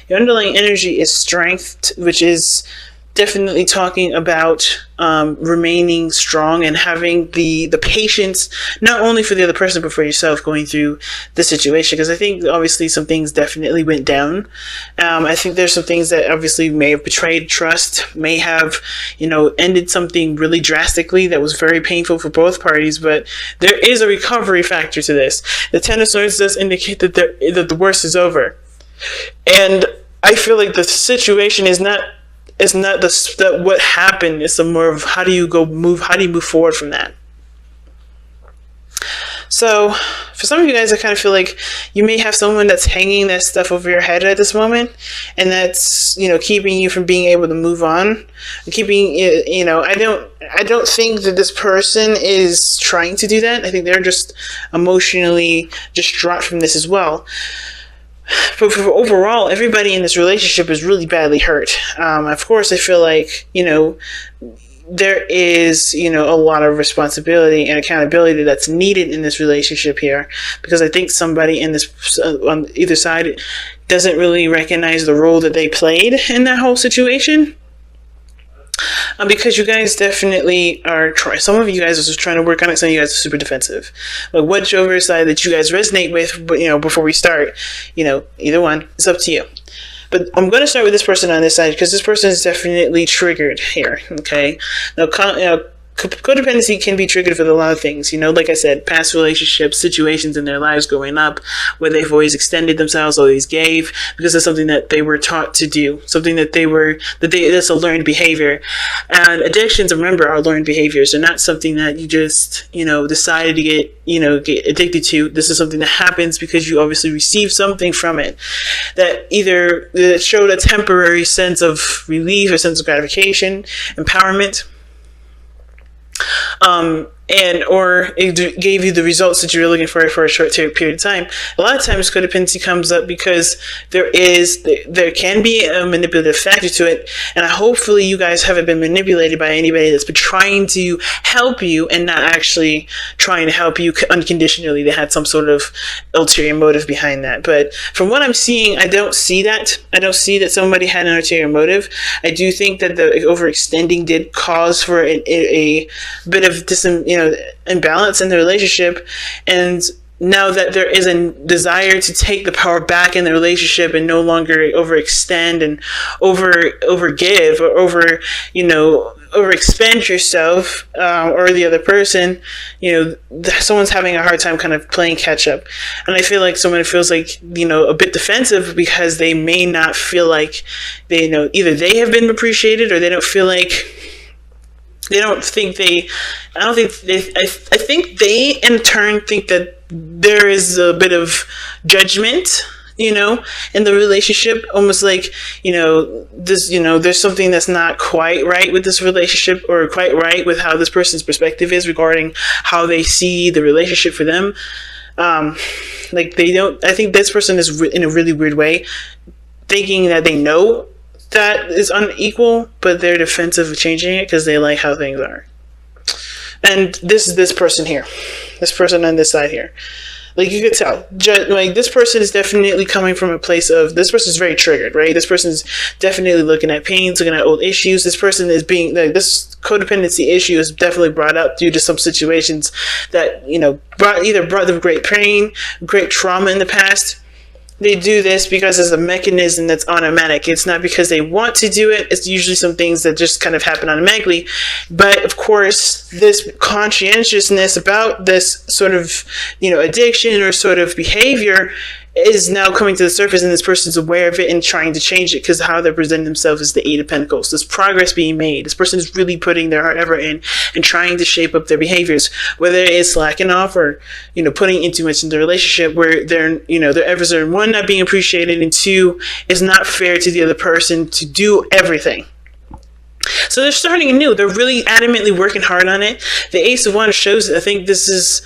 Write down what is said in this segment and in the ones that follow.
Your underlying energy is strength, which is definitely talking about remaining strong and having the patience, not only for the other person but for yourself going through the situation. Because I think obviously some things definitely went down. I think there's some things that obviously may have betrayed trust, may have ended something really drastically that was very painful for both parties. But there is a recovery factor to this. The Ten of Swords does indicate that the worst is over, and I feel like the situation is not. It's not what happened. It's more of how do you move forward from that. So for some of you guys, I kind of feel like you may have someone that's hanging that stuff over your head at this moment, and that's keeping you from being able to move on, keeping I don't think that this person is trying to do that. I think they're just emotionally distraught from this as well. But for overall, everybody in this relationship is really badly hurt. Of course, I feel like, there is, a lot of responsibility and accountability that's needed in this relationship here. Because I think somebody in this, on either side, doesn't really recognize the role that they played in that whole situation. Because you guys definitely are trying. Some of you guys are just trying to work on it. Some of you guys are super defensive. Like whichever side that you guys resonate with, but before we start, either one, it's up to you. But I'm going to start with this person on this side because this person is definitely triggered here. Okay, now codependency can be triggered for a lot of things, like I said, past relationships, situations in their lives growing up where they've always extended themselves, always gave, because it's something that they were taught to do, something that that's a learned behavior. And addictions, remember, are learned behaviors. They're not something that you just, decided to get addicted to. This is something that happens because you obviously received something from it that either showed a temporary sense of relief, a sense of gratification, empowerment, or it gave you the results that you were looking for a short period of time. A lot of times codependency comes up because there can be a manipulative factor to it, and hopefully you guys haven't been manipulated by anybody that's been trying to help you and not actually trying to help you unconditionally. They had some sort of ulterior motive behind that. But from what I'm seeing, I don't see that. I don't see that somebody had an ulterior motive. I do think that the overextending did cause for a bit of imbalance in the relationship, and now that there is a desire to take the power back in the relationship and no longer overextend and overgive or overexpend yourself or the other person, someone's having a hard time kind of playing catch up. And I feel like someone feels like, a bit defensive because they may not feel like either they have been appreciated or they don't feel like I think they in turn think that there is a bit of judgment, in the relationship, almost like, there's something that's not quite right with this relationship or quite right with how this person's perspective is regarding how they see the relationship for them. I think this person is in a really weird way thinking that they know that is unequal, but they're defensive of changing it because they like how things are. And this is this person here, this person on this side here. Like you could tell, this person is definitely coming from a place of, this person is very triggered, right? This person is definitely looking at pains, looking at old issues. This person is being, this codependency issue is definitely brought up due to some situations that, brought them great pain, great trauma in the past. They do this because it's a mechanism that's automatic. It's not because they want to do it. It's usually some things that just kind of happen automatically. But of course, this conscientiousness about this sort of, addiction or sort of behavior is now coming to the surface, and this person's aware of it and trying to change it because how they're presenting themselves is the Eight of Pentacles. There's progress being made. This person is really putting their heart effort in and trying to shape up their behaviors, whether it's slacking off or, putting in too much in the relationship where their efforts are, one, not being appreciated, and two, it's not fair to the other person to do everything. So they're starting anew. They're really adamantly working hard on it. The Ace of Wands shows it. I think this is,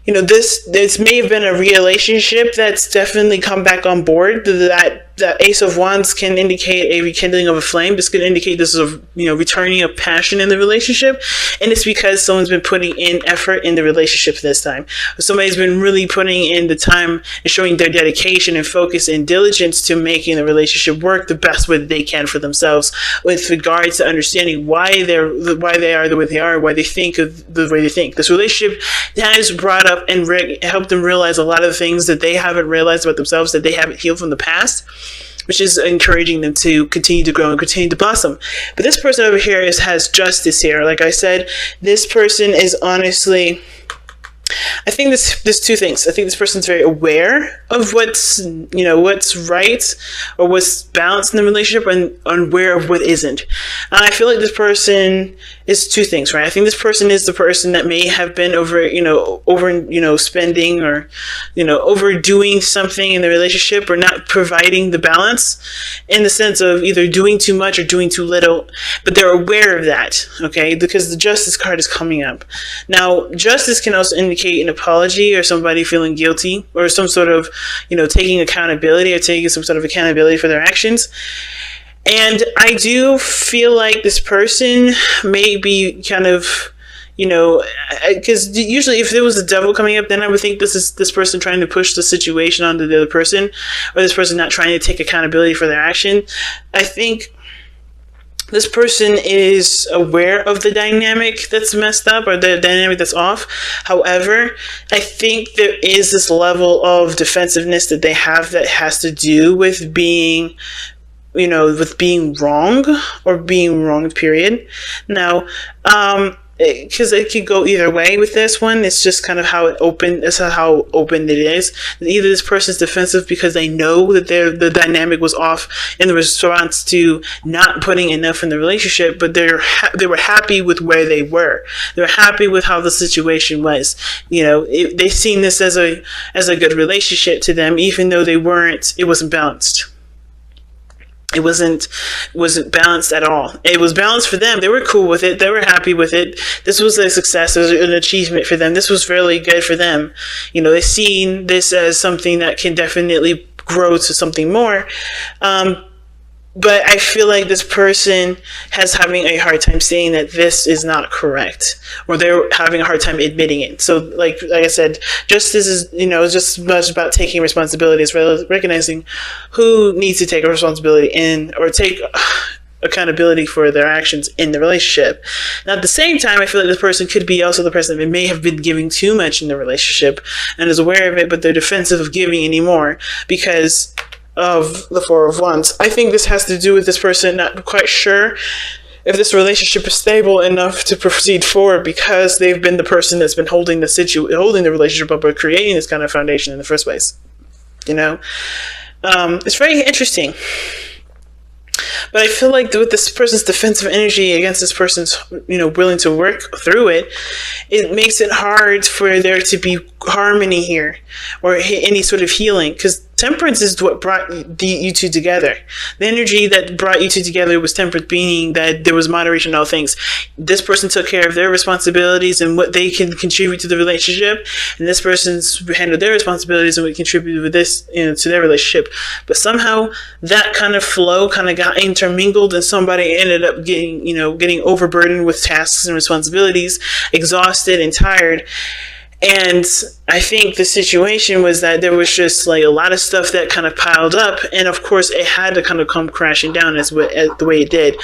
this may have been a relationship that's definitely come back on board, that that Ace of Wands can indicate a rekindling of a flame. This could indicate this is a returning of passion in the relationship, and it's because someone's been putting in effort in the relationship this time. Somebody's been really putting in the time and showing their dedication and focus and diligence to making the relationship work the best way that they can for themselves, with regards to understanding why they are the way they are, why they think of the way they think. This relationship has brought up and helped them realize a lot of the things that they haven't realized about themselves, that they haven't healed from the past, which is encouraging them to continue to grow and continue to blossom. But this person over here has justice here. Like I said, this person is honestly, I think there's two things. I think this person's very aware of what's right or what's balanced in the relationship, and unaware of what isn't. And I feel like this person is two things, right? I think this person is the person that may have been over spending, or overdoing something in the relationship, or not providing the balance in the sense of either doing too much or doing too little, but they're aware of that, okay? Because the Justice card is coming up. Now, Justice can also indicate an apology, or somebody feeling guilty, or some sort of, taking accountability, or taking some sort of accountability for their actions. And I do feel like this person may be kind of, because usually if there was the devil coming up, then I would think this is this person trying to push the situation onto the other person, or this person not trying to take accountability for their action. I think this person is aware of the dynamic that's messed up, or the dynamic that's off. However, I think there is this level of defensiveness that they have that has to do with being wrong, or being wronged, period. Now, because it could go either way with this one. It's just kind of how open it is. Either this person's defensive because they know that the dynamic was off in the response to not putting enough in the relationship, but they were happy with where they were. They're happy with how the situation was. They seen this as a good relationship to them, even though it wasn't balanced. It wasn't balanced at all. It was balanced for them. They were cool with it. They were happy with it. This was a success. It was an achievement for them. This was really good for them. They seen this as something that can definitely grow to something more. But I feel like this person has having a hard time saying that this is not correct, or they're having a hard time admitting it. So like I said, justice is, just as much about taking responsibility as recognizing who needs to take a responsibility or take accountability for their actions in the relationship. Now, at the same time, I feel like this person could be also the person that may have been giving too much in the relationship and is aware of it, but they're defensive of giving anymore because of the Four of Wands. I think this has to do with this person not quite sure if this relationship is stable enough to proceed forward, because they've been the person that's been holding the relationship up, or creating this kind of foundation in the first place. It's very interesting. But I feel like with this person's defensive energy against this person's, willing to work through it, it makes it hard for there to be harmony here, or any sort of healing, because temperance is what brought you two together. The energy that brought you two together was temperance, meaning that there was moderation in all things. This person took care of their responsibilities and what they can contribute to the relationship, and this person's handled their responsibilities and what contributed with this, to their relationship. But somehow that kind of flow kind of got intermingled, and somebody ended up getting overburdened with tasks and responsibilities, exhausted and tired. And I think the situation was that there was just like a lot of stuff that kind of piled up, and of course it had to kind of come crashing down as the way it did.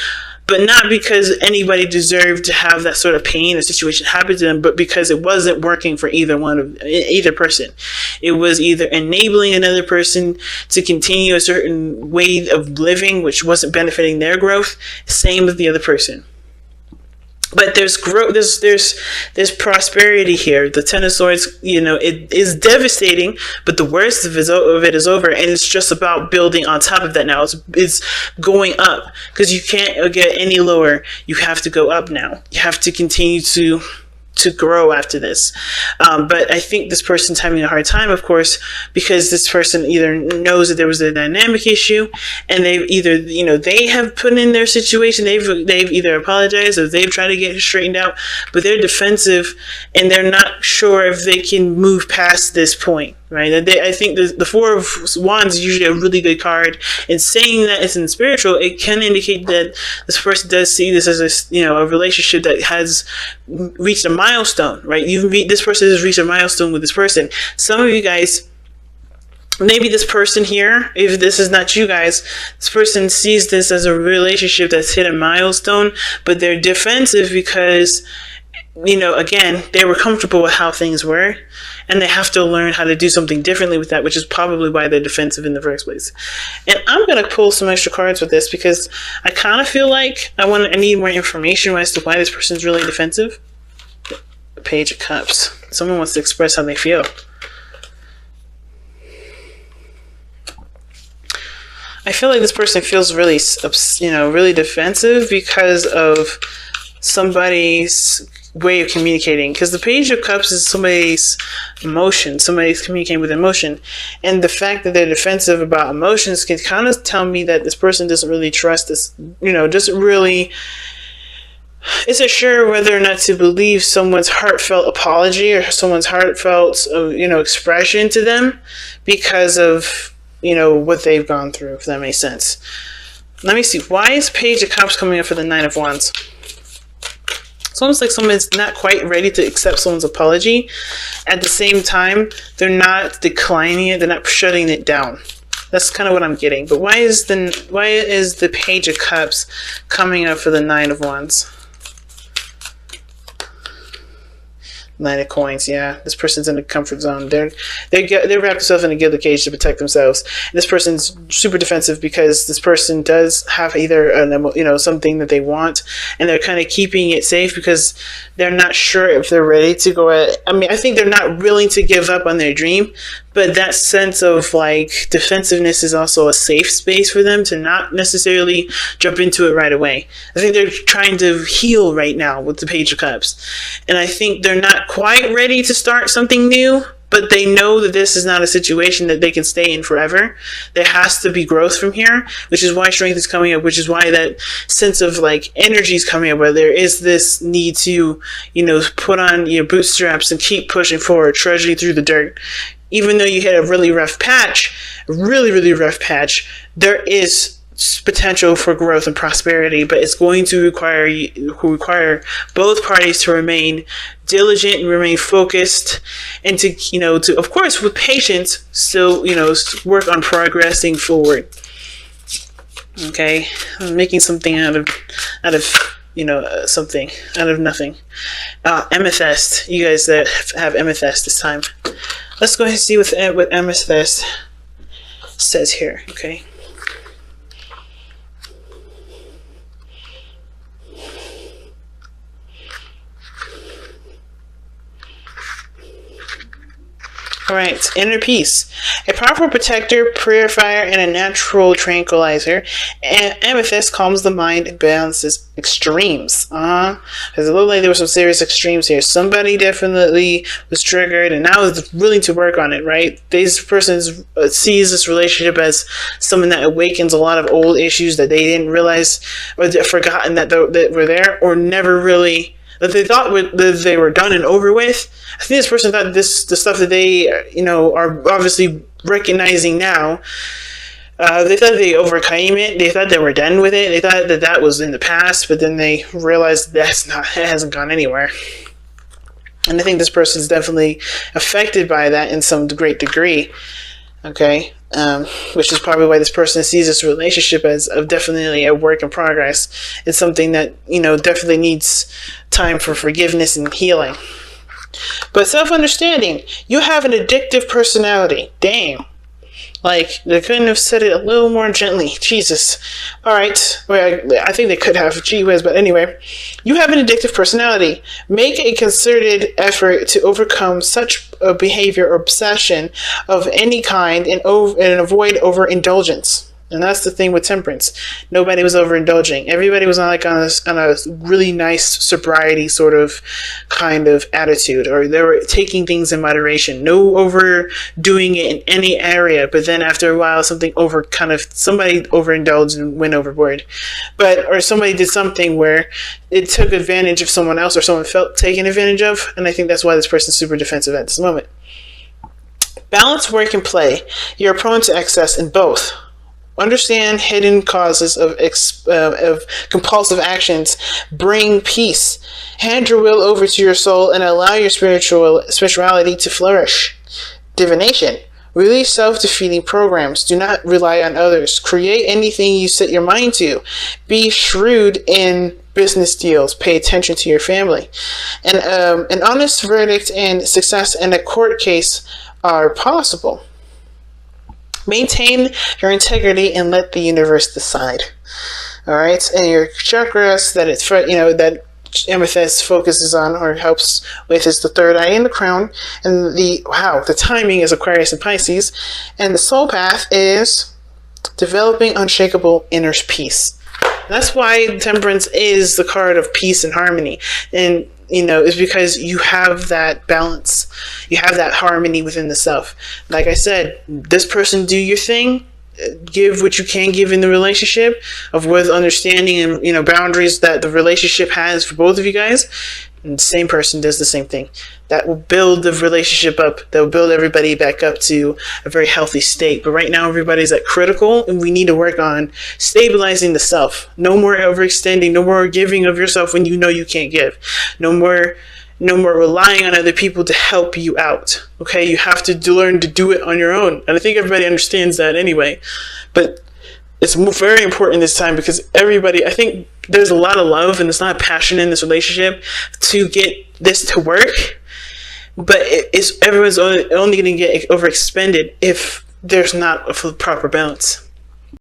But not because anybody deserved to have that sort of pain or situation happen to them, but because it wasn't working for either person. It was either enabling another person to continue a certain way of living, which wasn't benefiting their growth. Same with the other person. But there's growth, there's prosperity here. The Ten of Swords, it is devastating, but the worst of it is over, and it's just about building on top of that now. It's going up, because you can't get any lower. You have to go up now. You have to continue to grow after this. But I think this person's having a hard time, of course, because this person either knows that there was a dynamic issue, and they've either, they have put in their situation, they've either apologized or they've tried to get it straightened out, but they're defensive and they're not sure if they can move past this point. right? I think the Four of Wands is usually a really good card. And saying that it's in spiritual, it can indicate that this person does see this as a relationship that has reached a milestone, right? This person has reached a milestone with this person. Some of you guys, maybe this person here, if this is not you guys, this person sees this as a relationship that's hit a milestone, but they're defensive because, again, they were comfortable with how things were, and they have to learn how to do something differently with that, which is probably why they're defensive in the first place. And I'm going to pull some extra cards with this because I kind of feel like I need more information as to why this person's really defensive. The Page of Cups. Someone wants to express how they feel. I feel like this person feels really, really defensive because of somebody's way of communicating. Because the Page of Cups is somebody's emotion. Somebody's communicating with emotion. And the fact that they're defensive about emotions can kind of tell me that this person doesn't really trust this, isn't sure whether or not to believe someone's heartfelt apology or someone's heartfelt, expression to them because of what they've gone through, if that makes sense. Let me see. Why is Page of Cups coming up for the Nine of Wands? It's almost like someone's not quite ready to accept someone's apology. At the same time, they're not declining it. They're not shutting it down. That's kind of what I'm getting. But why is the Page of Cups coming up for the Nine of Wands? Nine of Coins, yeah. This person's in a comfort zone. They wrap themselves in a gilded cage to protect themselves. And this person's super defensive because this person does have either something that they want, and they're kind of keeping it safe because they're not sure if they're ready to go at. I think they're not willing to give up on their dream, but that sense of defensiveness is also a safe space for them to not necessarily jump into it right away. I think they're trying to heal right now with the Page of Cups, and I think they're not quite ready to start something new, but they know that this is not a situation that they can stay in forever. There has to be growth from here, which is why strength is coming up, which is why that sense of energy is coming up, where there is this need to, put on your bootstraps and keep pushing forward, trudging through the dirt. Even though you hit a really rough patch, there is potential for growth and prosperity, but it's going to require both parties to remain diligent and remain focused, and to of course with patience still work on progressing forward. Okay, I'm making something out of something out of nothing. Amethyst. You guys that have amethyst this time, let's go ahead and see what amethyst says here. Okay. All right, inner peace. A powerful protector, purifier, and a natural tranquilizer. Amethyst calms the mind and balances extremes. Because it looked like there were some serious extremes here. Somebody definitely was triggered and now is willing to work on it, right? This person sees this relationship as something that awakens a lot of old issues that they didn't realize or forgotten that were there, or never really, that they thought that they were done and over with. I think this person thought the stuff that they, are obviously recognizing now, they thought they overcame it. They thought they were done with it. They thought that was in the past, but then they realized it hasn't gone anywhere. And I think this person is definitely affected by that in some great degree. Okay. Which is probably why this person sees this relationship as definitely a work in progress. It's something that, definitely needs time for forgiveness and healing. But self-understanding, you have an addictive personality. Damn. They couldn't have said it a little more gently. Jesus. All right. Well, I think they could have. Gee whiz. But anyway, you have an addictive personality. Make a concerted effort to overcome such a behavior or obsession of any kind and avoid overindulgence. And that's the thing with temperance. Nobody was overindulging. Everybody was on a really nice sobriety sort of kind of attitude, or they were taking things in moderation. No overdoing it in any area. But then after a while, somebody overindulged and went overboard. Or somebody did something where it took advantage of someone else, or someone felt taken advantage of. And I think that's why this person's super defensive at this moment. Balance work and play. You're prone to excess in both. Understand hidden causes of compulsive actions. Bring peace. Hand your will over to your soul and allow your spirituality to flourish. Divination. Release self-defeating programs. Do not rely on others. Create anything you set your mind to. Be shrewd in business deals. Pay attention to your family. And an honest verdict and success in a court case are possible. Maintain your integrity and let the universe decide. All right, and your chakras that amethyst focuses on or helps with is the third eye and the crown, and the timing is Aquarius and Pisces, and the soul path is developing unshakable inner peace. That's why Temperance is the card of peace and harmony, and is because you have that balance, you have that harmony within the self. Like I said, this person, do your thing, give what you can give in the relationship with understanding and boundaries that the relationship has for both of you guys, and the same person does the same thing. That will build the relationship up, that will build everybody back up to a very healthy state. But right now everybody's at critical, and we need to work on stabilizing the self. No more overextending, no more giving of yourself when you know you can't give. No more relying on other people to help you out. Okay, you have to learn to do it on your own. And I think everybody understands that anyway. But it's very important this time because I think there's a lot of love and there's a lot of passion in this relationship to get this to work. But everyone's only going to get overexpended if there's not a proper balance.